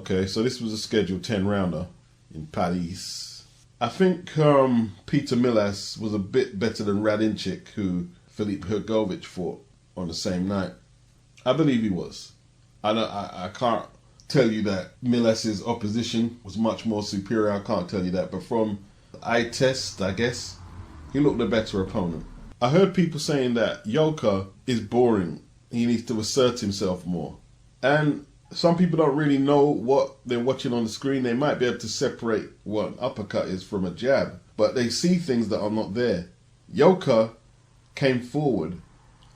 Okay, so this was a scheduled 10-rounder in Paris. I think Peter MILAS was a bit better than RADONCIC, who Filip HRGOVIC fought on the same night. I believe he was. I can't tell you that MILAS's opposition was much more superior. I can't tell you that. But from eye test, I guess, he looked a better opponent. I heard people saying that YOKA is boring. He needs to assert himself more. And some people don't really know what they're watching on the screen. They might be able to separate what an uppercut is from a jab, but they see things that are not there. YOKA came forward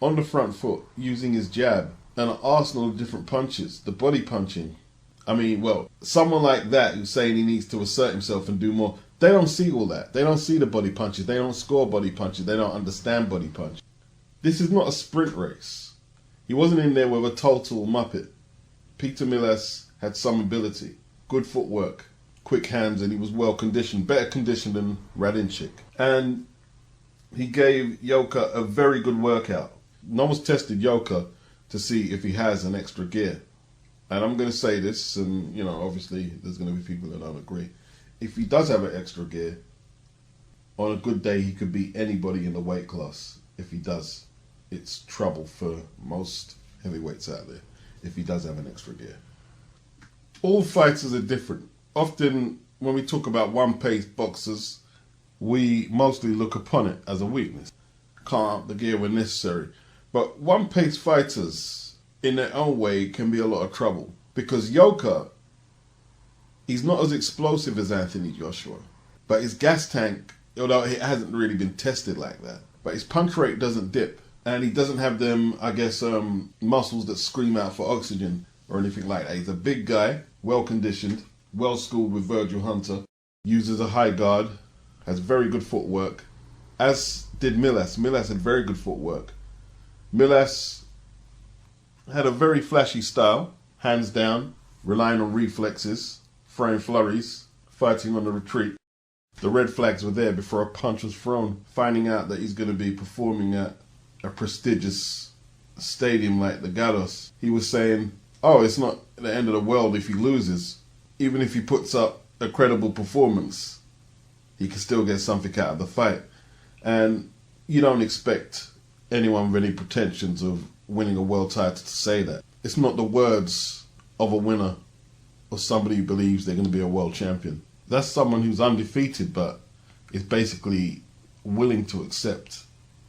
on the front foot using his jab and an arsenal of different punches, the body punching. I mean, well, someone like that who's saying he needs to assert himself and do more, they don't see all that. They don't see the body punches. They don't score body punches. They don't understand body punches. This is not a sprint race. He wasn't in there with a total muppet. Peter MILAS had some ability, good footwork, quick hands, and he was well conditioned, better conditioned than RADONCIC. And he gave YOKA a very good workout. No one's tested YOKA to see if he has an extra gear. And I'm going to say this, and you know, obviously there's going to be people that don't agree. If he does have an extra gear, on a good day he could beat anybody in the weight class. If he does, it's trouble for most heavyweights out there, if he does have an extra gear. All fighters are different. Often when we talk about one-pace boxers, we mostly look upon it as a weakness. Can't up the gear when necessary. But one-pace fighters, in their own way, can be a lot of trouble. Because YOKA, he's not as explosive as Anthony Joshua. But his gas tank, although it hasn't really been tested like that, but his punch rate doesn't dip. And he doesn't have them, I guess, muscles that scream out for oxygen or anything like that. He's a big guy, well-conditioned, well-schooled with Virgil Hunter, uses a high guard, has very good footwork, as did MILAS. MILAS had very good footwork. MILAS had a very flashy style, hands down, relying on reflexes, throwing flurries, fighting on the retreat. The red flags were there before a punch was thrown. Finding out that he's going to be performing at a prestigious stadium like the Gallos, he was saying, oh, it's not the end of the world if he loses. Even if he puts up a credible performance, he can still get something out of the fight. And you don't expect anyone with any pretensions of winning a world title to say that. It's not the words of a winner or somebody who believes they're going to be a world champion. That's someone who's undefeated but is basically willing to accept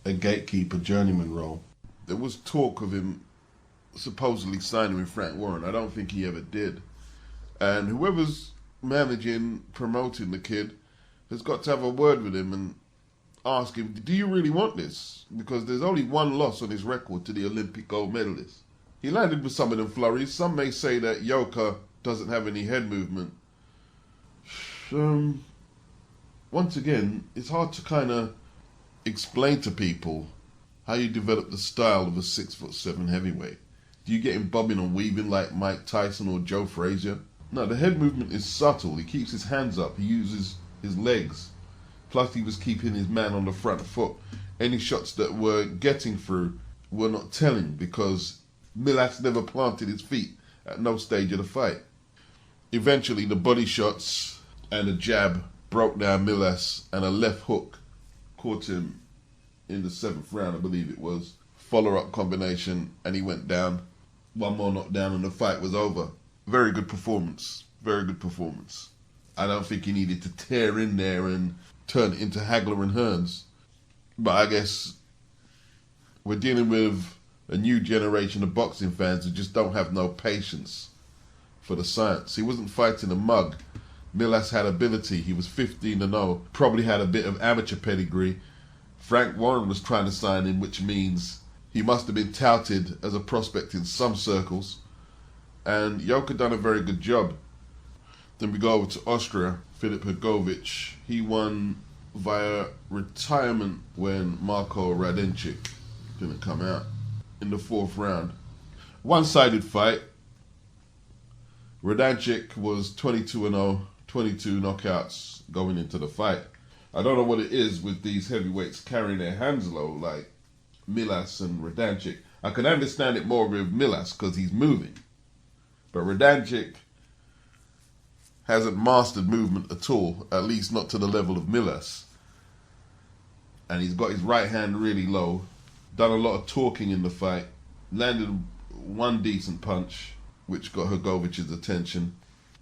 a gatekeeper journeyman role. There was talk of him supposedly signing with Frank Warren. I don't think he ever did. And whoever's managing, promoting the kid has got to have a word with him and ask him, do you really want this? Because there's only one loss on his record to the Olympic gold medalist. He landed with some of them flurries. Some may say that YOKA doesn't have any head movement. Once again, it's hard to kind of explain to people how you develop the style of a 6'7" heavyweight. Do you get him bobbing and weaving like Mike Tyson or Joe Frazier? No, the head movement is subtle. He keeps his hands up. He uses his legs. Plus he was keeping his man on the front foot. Any shots that were getting through were not telling because MILAS never planted his feet at no stage of the fight. Eventually the body shots and a jab broke down MILAS, and a left hook caught him in the 7th round, I believe it was. Follow-up combination, and he went down. One more knockdown and the fight was over. Very good performance. Very good performance. I don't think he needed to tear in there and turn it into Hagler and Hearns. But I guess we're dealing with a new generation of boxing fans who just don't have no patience for the science. He wasn't fighting a mug. MILAS had ability. He was 15-0. Probably had a bit of amateur pedigree. Frank Warren was trying to sign him, which means he must have been touted as a prospect in some circles. And YOKA done a very good job. Then we go over to Austria. Filip HRGOVIC. He won via retirement when Marko RADONCIC didn't come out in the 4th round. One-sided fight. RADONCIC was 22-0, 22 knockouts going into the fight. I don't know what it is with these heavyweights carrying their hands low like MILAS and RADONCIC. I can understand it more with MILAS because he's moving. But RADONCIC hasn't mastered movement at all, at least not to the level of MILAS. And he's got his right hand really low, done a lot of talking in the fight, landed one decent punch, which got HRGOVIC's attention.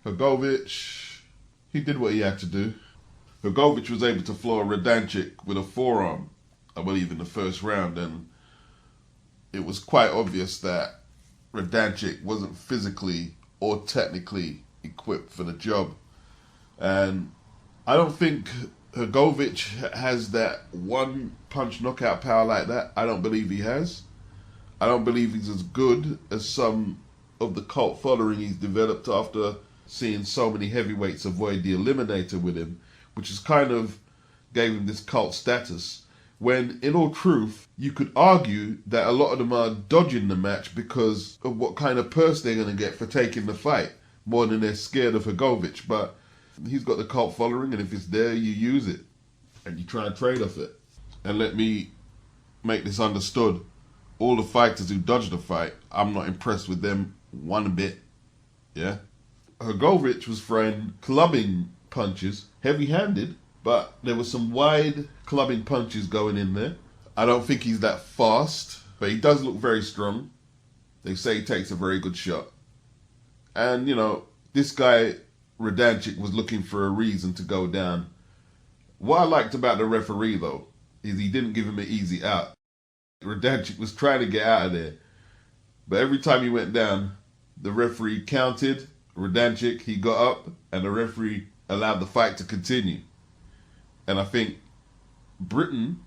HRGOVIC, he did what he had to do. HRGOVIC was able to floor RADONCIC with a forearm, I believe, in the first round, and it was quite obvious that RADONCIC wasn't physically or technically equipped for the job. And I don't think HRGOVIC has that one punch knockout power like that. I don't believe he has. I don't believe he's as good as some of the cult following he's developed after seeing so many heavyweights avoid the eliminator with him, which is kind of gave him this cult status, when in all truth you could argue that a lot of them are dodging the match because of what kind of purse they're going to get for taking the fight, more than they're scared of HRGOVIC. But he's got the cult following, and if it's there, you use it and you try and trade off it. And let me make this understood: all the fighters who dodge the fight, I'm not impressed with them one bit. Yeah, HRGOVIC was throwing clubbing punches, heavy-handed, but there were some wide clubbing punches going in there. I don't think he's that fast, but he does look very strong. They say he takes a very good shot. And, you know, this guy, RADONCIC, was looking for a reason to go down. What I liked about the referee, though, is he didn't give him an easy out. RADONCIC was trying to get out of there, but every time he went down, the referee counted RADONCIC, he got up, and the referee allowed the fight to continue. And I think Britain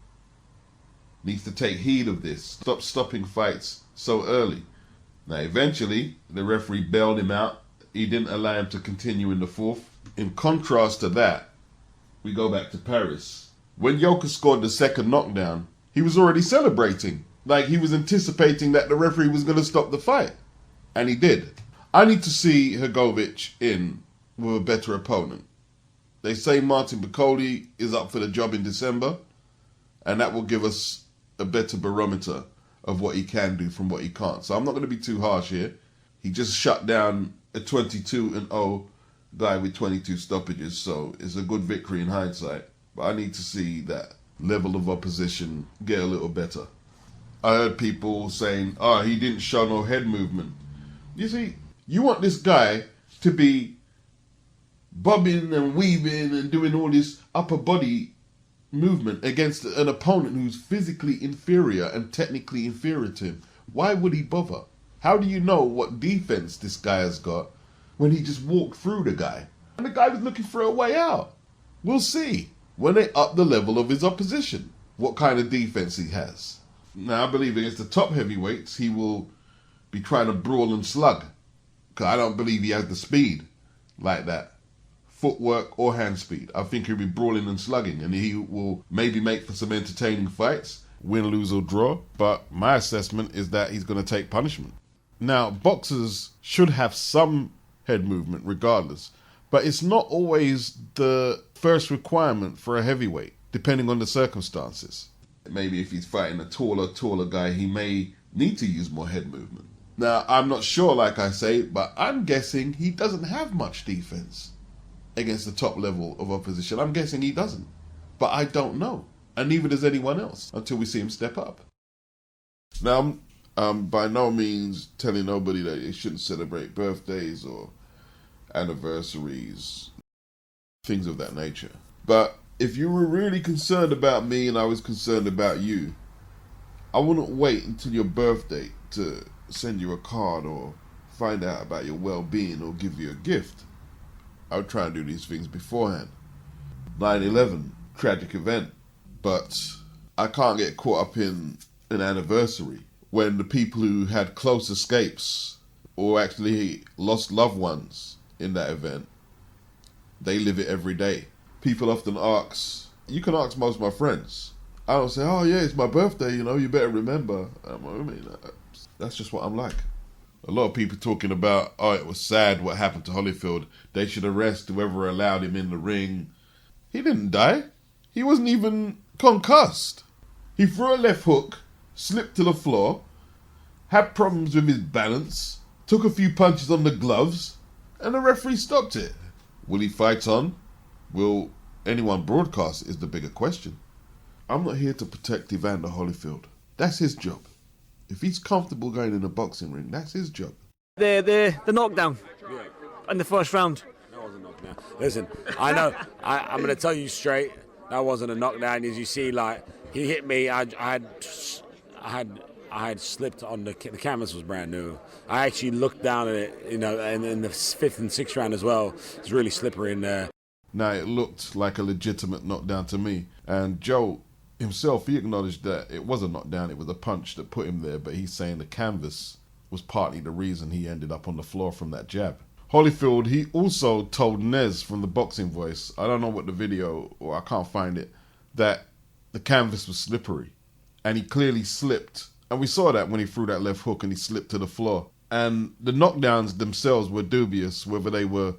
needs to take heed of this. Stop stopping fights so early. Now, eventually, the referee bailed him out. He didn't allow him to continue in the fourth. In contrast to that, we go back to Paris. When YOKA scored the second knockdown, he was already celebrating. Like he was anticipating that the referee was going to stop the fight. And he did. I need to see HRGOVIC in with a better opponent. They say Martin Bakole is up for the job in December, and that will give us a better barometer of what he can do from what he can't. So I'm not going to be too harsh here. He just shut down a 22-0 guy with 22 stoppages, so it's a good victory in hindsight. But I need to see that level of opposition get a little better. I heard people saying, oh, he didn't show no head movement. You see, you want this guy to be bobbing and weaving and doing all this upper body movement against an opponent who's physically inferior and technically inferior to him. Why would he bother? How do you know what defense this guy has got when he just walked through the guy? And the guy was looking for a way out. We'll see when they up the level of his opposition, what kind of defense he has. Now, I believe against the top heavyweights, he will be trying to brawl and slug, because I don't believe he has the speed like that. Footwork or hand speed. I think he'll be brawling and slugging, and he will maybe make for some entertaining fights, win, lose or draw, but my assessment is that he's going to take punishment. Now, boxers should have some head movement regardless, but it's not always the first requirement for a heavyweight, depending on the circumstances. Maybe if he's fighting a taller guy, he may need to use more head movement. Now, I'm not sure, like I say, but I'm guessing he doesn't have much defense against the top level of opposition. I'm guessing he doesn't, but I don't know, and neither does anyone else until we see him step up. Now, I'm by no means telling nobody that they shouldn't celebrate birthdays or anniversaries, things of that nature. But if you were really concerned about me and I was concerned about you, I wouldn't wait until your birthday to send you a card or find out about your well-being or give you a gift. I would try and do these things beforehand. 9/11, tragic event, but I can't get caught up in an anniversary when the people who had close escapes or actually lost loved ones in that event, they live it every day. People often ask, you can ask most of my friends. I don't say, oh yeah, it's my birthday, you better remember. I mean, that's just what I'm like. A lot of people talking about, oh, it was sad what happened to Holyfield. They should arrest whoever allowed him in the ring. He didn't die. He wasn't even concussed. He threw a left hook, slipped to the floor, had problems with his balance, took a few punches on the gloves, and the referee stopped it. Will he fight on? Will anyone broadcast is the bigger question. I'm not here to protect Evander Holyfield. That's his job. If he's comfortable going in a boxing ring, that's his job. The knockdown in the first round. That wasn't a knockdown. Listen, I know. I'm going to tell you straight. That wasn't a knockdown. As you see, like he hit me. I had slipped on the canvas was brand new. I actually looked down at it, and in the 5th and 6th round as well. It's really slippery in there. Now it looked like a legitimate knockdown to me, and Joe himself, he acknowledged that it was a knockdown. It was a punch that put him there, but he's saying the canvas was partly the reason he ended up on the floor from that jab. Holyfield, he also told Nez from the Boxing Voice, I don't know what the video, or I can't find it, that the canvas was slippery. And he clearly slipped. And we saw that when he threw that left hook and he slipped to the floor. And the knockdowns themselves were dubious, whether they were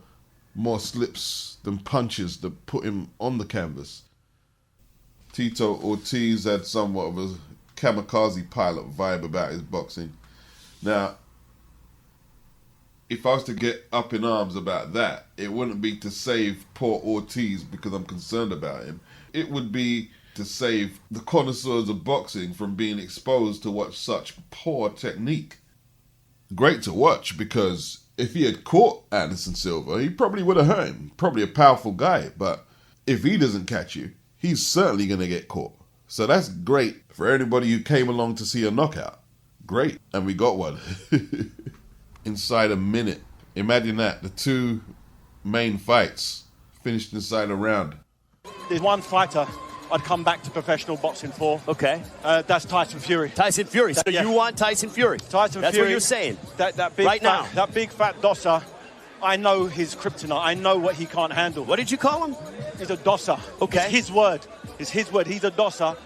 more slips than punches that put him on the canvas. Tito Ortiz had somewhat of a kamikaze pilot vibe about his boxing. Now, if I was to get up in arms about that, it wouldn't be to save poor Ortiz because I'm concerned about him. It would be to save the connoisseurs of boxing from being exposed to watch such poor technique. Great to watch because if he had caught Anderson Silva, he probably would have hurt him. Probably a powerful guy, but if he doesn't catch you, he's certainly going to get caught. So that's great for anybody who came along to see a knockout. Great. And we got one. Inside a minute. Imagine that. The two main fights finished inside a round. There's one fighter I'd come back to professional boxing for. Okay. That's Tyson Fury. Tyson Fury. So Yeah. you want Tyson Fury? Tyson That's Fury. what you're saying. That big Right fat, now. That big fat dosser. I know his kryptonite. I know what he can't handle. What did you call him? He's a dosser. Okay. It's his word. It's his word. He's a dosser.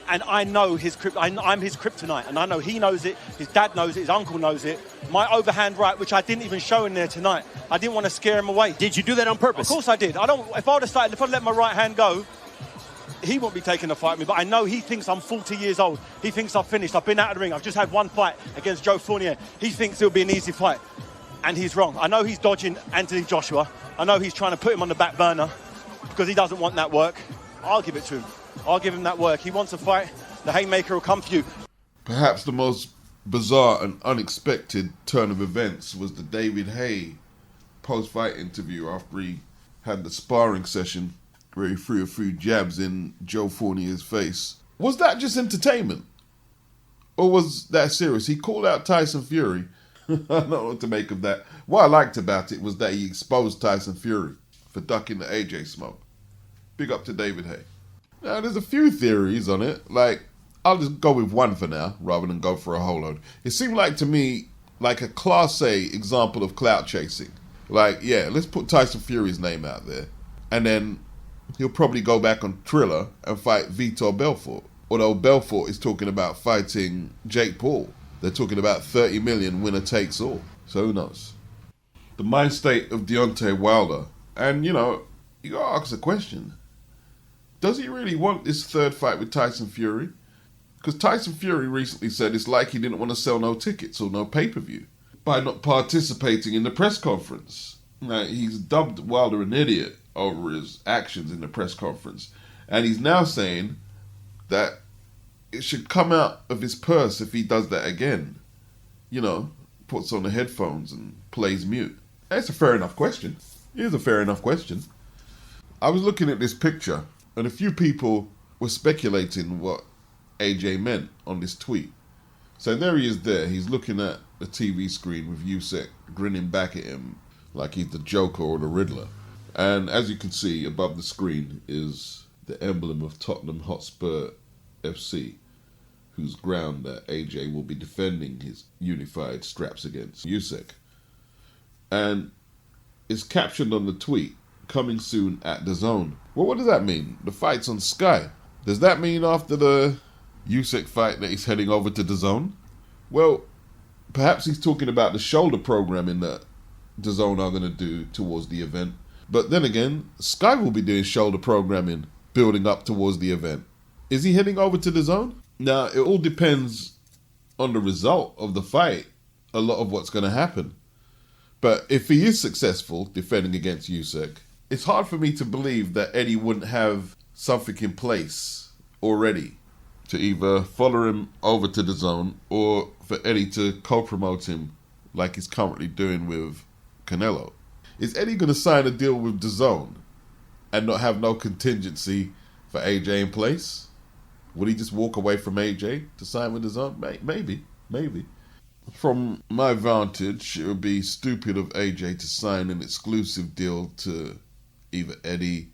And I know his I'm his kryptonite. And I know he knows it. His dad knows it. His uncle knows it. My overhand right, which I didn't even show in there tonight. I didn't want to scare him away. Did you do that on purpose? Of course I did. If I'd let my right hand go, he won't be taking the fight with me. But I know he thinks I'm 40 years old. He thinks I've finished. I've been out of the ring. I've just had one fight against Joe Fournier. He thinks it'll be an easy fight. And he's wrong. I know he's dodging Anthony Joshua. I know he's trying to put him on the back burner because he doesn't want that work. I'll give it to him. I'll give him that work. He wants a fight. The haymaker will come for you. Perhaps the most bizarre and unexpected turn of events was the David Haye post-fight interview after he had the sparring session where he threw a few jabs in Joe Fournier's face. Was that just entertainment? Or was that serious? He called out Tyson Fury. I don't know what to make of that. What I liked about it was that he exposed Tyson Fury for ducking the AJ smoke. Big up to David Haye. Now, there's a few theories on it. Like, I'll just go with one for now, rather than go for a whole load. It seemed like to me, like a Class A example of clout chasing. Like, yeah, let's put Tyson Fury's name out there. And then he'll probably go back on Triller and fight Vitor Belfort. Although Belfort is talking about fighting Jake Paul. They're talking about 30 million winner takes all. So who knows? The mind state of Deontay Wilder. And, you know, you gotta ask the question. Does he really want this third fight with Tyson Fury? Because Tyson Fury recently said it's like he didn't want to sell no tickets or no pay-per-view by not participating in the press conference. Now, he's dubbed Wilder an idiot over his actions in the press conference. And he's now saying that it should come out of his purse if he does that again. You know, puts on the headphones and plays mute. That's a fair enough question. It is a fair enough question. I was looking at this picture and a few people were speculating what AJ meant on this tweet. So there he is there. He's looking at the TV screen with Usyk grinning back at him like he's the Joker or the Riddler. And as you can see, above the screen is the emblem of Tottenham Hotspur FC, whose ground that AJ will be defending his unified straps against Usyk. And it's captioned on the tweet, coming soon at DAZN. Well, what does that mean? The fight's on Sky. Does that mean after the Usyk fight that he's heading over to DAZN? Well, perhaps he's talking about the shoulder programming that DAZN are going to do towards the event. But then again, Sky will be doing shoulder programming building up towards the event. Is he heading over to DAZN? Now, it all depends on the result of the fight, a lot of what's going to happen. But if he is successful defending against Usyk, it's hard for me to believe that Eddie wouldn't have something in place already to either follow him over to DAZN or for Eddie to co-promote him like he's currently doing with Canelo. Is Eddie going to sign a deal with DAZN and not have no contingency for AJ in place? Would he just walk away from AJ to sign with DAZN? Maybe. From my vantage, it would be stupid of AJ to sign an exclusive deal to either Eddie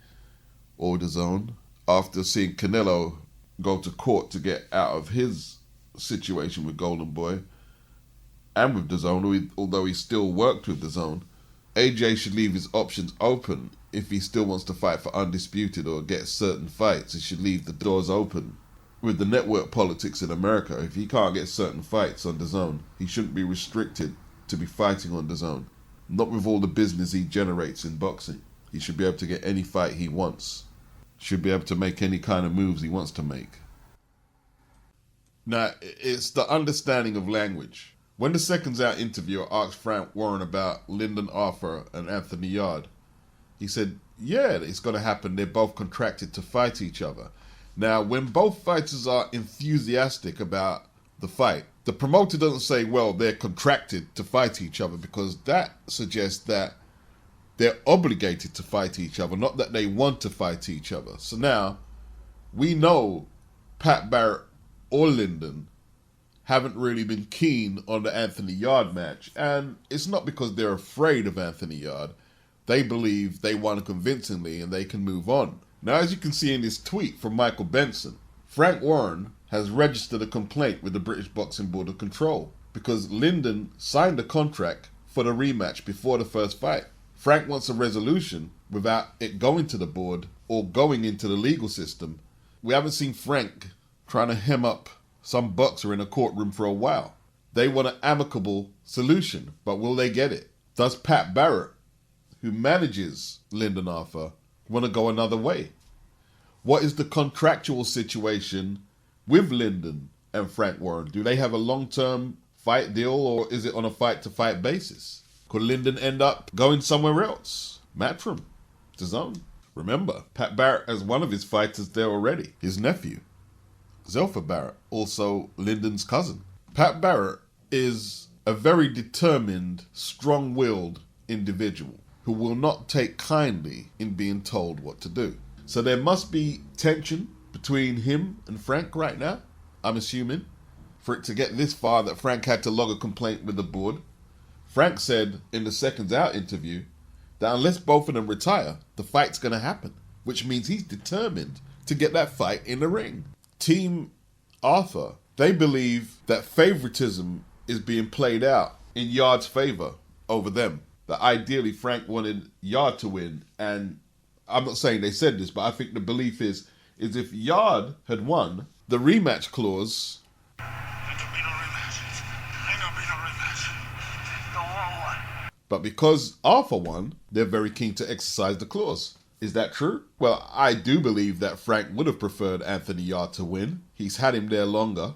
or DAZN after seeing Canelo go to court to get out of his situation with Golden Boy and with DAZN, although he still worked with DAZN. AJ should leave his options open. If he still wants to fight for Undisputed or get certain fights, he should leave the doors open. With the network politics in America, if he can't get certain fights on DAZN, he shouldn't be restricted to be fighting on DAZN. Not with all the business he generates in boxing. He should be able to get any fight he wants. Should be able to make any kind of moves he wants to make. Now, it's the understanding of language. When the Seconds Out interviewer asked Frank Warren about Lyndon Arthur and Anthony Yarde, he said, yeah, it's going to happen. They're both contracted to fight each other. Now, when both fighters are enthusiastic about the fight, the promoter doesn't say, well, they're contracted to fight each other, because that suggests that they're obligated to fight each other, not that they want to fight each other. So now, we know Pat Barrett or Lyndon haven't really been keen on the Anthony Yarde match, and it's not because they're afraid of Anthony Yarde. They believe they won convincingly and they can move on. Now, as you can see in this tweet from Michael Benson, Frank Warren has registered a complaint with the British Boxing Board of Control because Lyndon signed a contract for the rematch before the first fight. Frank wants a resolution without it going to the board or going into the legal system. We haven't seen Frank trying to hem up some boxer in a courtroom for a while. They want an amicable solution, but will they get it? Does Pat Barrett, who manages Lyndon Arthur, want to go another way? What is the contractual situation with Lyndon and Frank Warren? Do they have a long-term fight deal, or is it on a fight-to-fight basis? Could Lyndon end up going somewhere else? Matchroom, DAZN. Remember, Pat Barrett has one of his fighters there already, his nephew, Zelfa Barrett, also Lyndon's cousin. Pat Barrett is a very determined, strong-willed individual who will not take kindly in being told what to do. So there must be tension between him and Frank right now, I'm assuming, for it to get this far that Frank had to log a complaint with the board. Frank said in the Seconds Out interview that unless both of them retire, the fight's going to happen, which means he's determined to get that fight in the ring. Team Arthur, they believe that favoritism is being played out in Yarde's favor over them. That ideally Frank wanted Yarde to win, and I'm not saying they said this, but I think the belief is if Yarde had won, the rematch clause, but because Arthur won, they're very keen to exercise the clause. Is that true? Well, I do believe that Frank would have preferred Anthony Yarde to win. He's had him there longer.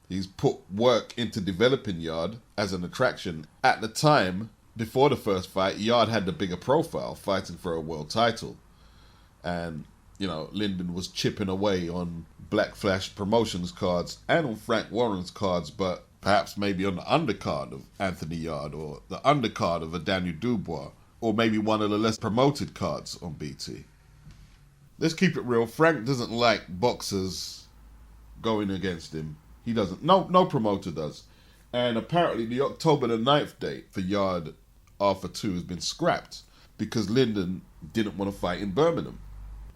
He's put work into developing Yarde as an attraction. At the time, before the first fight, Yarde had the bigger profile, fighting for a world title. And, Lyndon was chipping away on Black Flash Promotions cards and on Frank Warren's cards, but perhaps maybe on the undercard of Anthony Yarde or the undercard of a Daniel Dubois, or maybe one of the less promoted cards on BT. Let's keep it real. Frank doesn't like boxers going against him. He doesn't. No promoter does. And apparently the October the 9th date for Yarde Arthur 2 has been scrapped because Lyndon didn't want to fight in Birmingham.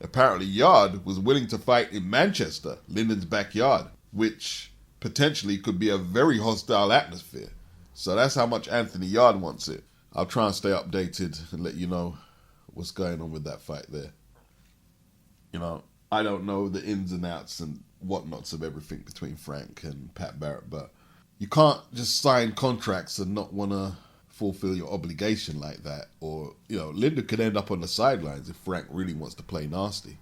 Apparently Yarde was willing to fight in Manchester, Lyndon's backyard, which potentially could be a very hostile atmosphere. So that's how much Anthony Yarde wants it. I'll try and stay updated and let you know what's going on with that fight there. I don't know the ins and outs and whatnots of everything between Frank and Pat Barrett, but you can't just sign contracts and not want to fulfill your obligation like that. Or, Lyndon could end up on the sidelines if Frank really wants to play nasty.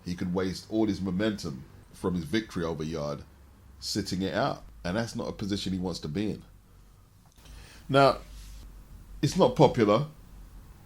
He could waste all his momentum from his victory over Yarde sitting it out. And that's not a position he wants to be in. Now, it's not popular,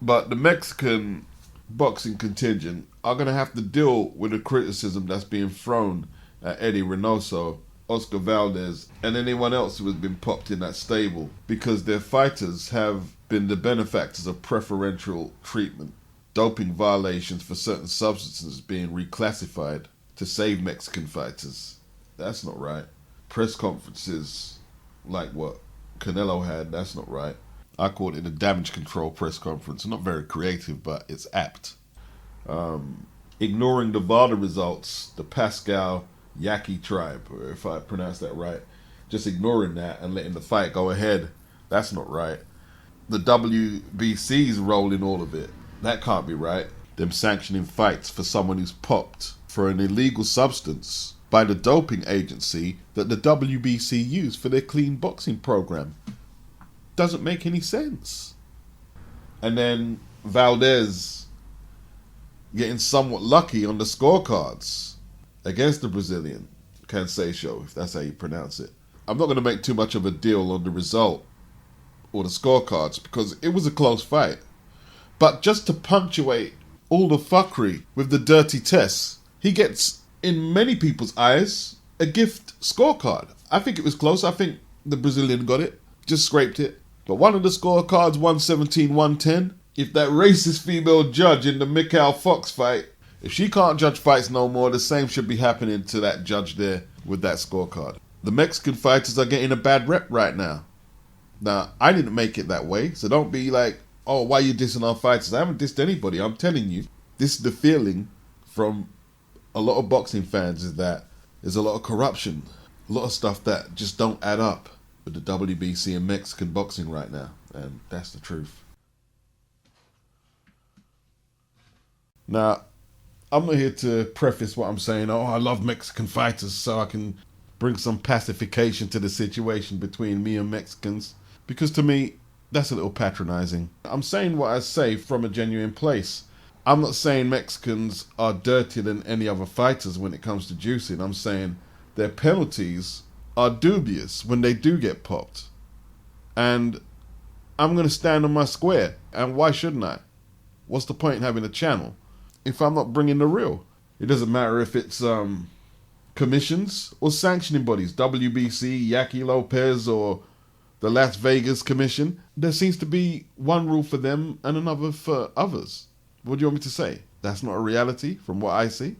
but the Mexican boxing contingent are going to have to deal with the criticism that's being thrown at Eddie Reynoso, Oscar Valdez, and anyone else who has been popped in that stable, because their fighters have been the benefactors of preferential treatment, doping violations for certain substances being reclassified to save Mexican fighters. That's not right. Press conferences like what Canelo had, that's not right. I call it a damage control press conference. Not very creative, but it's apt. Ignoring the VALDEZ results, the Pascal Yaqui tribe, or if I pronounce that right, just ignoring that and letting the fight go ahead, that's not right. The WBC's role in all of it, that can't be right. Them sanctioning fights for someone who's popped for an illegal substance by the doping agency that the WBC used for their clean boxing program. Doesn't make any sense. And then Valdez getting somewhat lucky on the scorecards against the Brazilian Canseco, if that's how you pronounce it. I'm not going to make too much of a deal on the result or the scorecards because it was a close fight. But just to punctuate all the fuckery with the dirty tests, he gets, in many people's eyes, a gift scorecard. I think it was close. I think the Brazilian got it, just scraped it. But one of the scorecards, 117-110, if that racist female judge in the Mikhail Fox fight, if she can't judge fights no more, the same should be happening to that judge there with that scorecard. The Mexican fighters are getting a bad rep right now. Now, I didn't make it that way, so don't be like, oh, why are you dissing our fighters? I haven't dissed anybody. I'm telling you, this is the feeling from a lot of boxing fans, is that there's a lot of corruption, a lot of stuff that just don't add up with the WBC and Mexican boxing right now, and that's the truth. Now, I'm not here to preface what I'm saying, oh, I love Mexican fighters so I can bring some pacification to the situation between me and Mexicans, because to me, that's a little patronizing. I'm saying what I say from a genuine place. I'm not saying Mexicans are dirtier than any other fighters when it comes to juicing. I'm saying their penalties are dubious when they do get popped. And I'm going to stand on my square. And why shouldn't I? What's the point in having a channel if I'm not bringing the real? It doesn't matter if it's commissions or sanctioning bodies, WBC, Yaqui Lopez, or the Las Vegas Commission. There seems to be one rule for them and another for others. What do you want me to say? That's not a reality from what I see.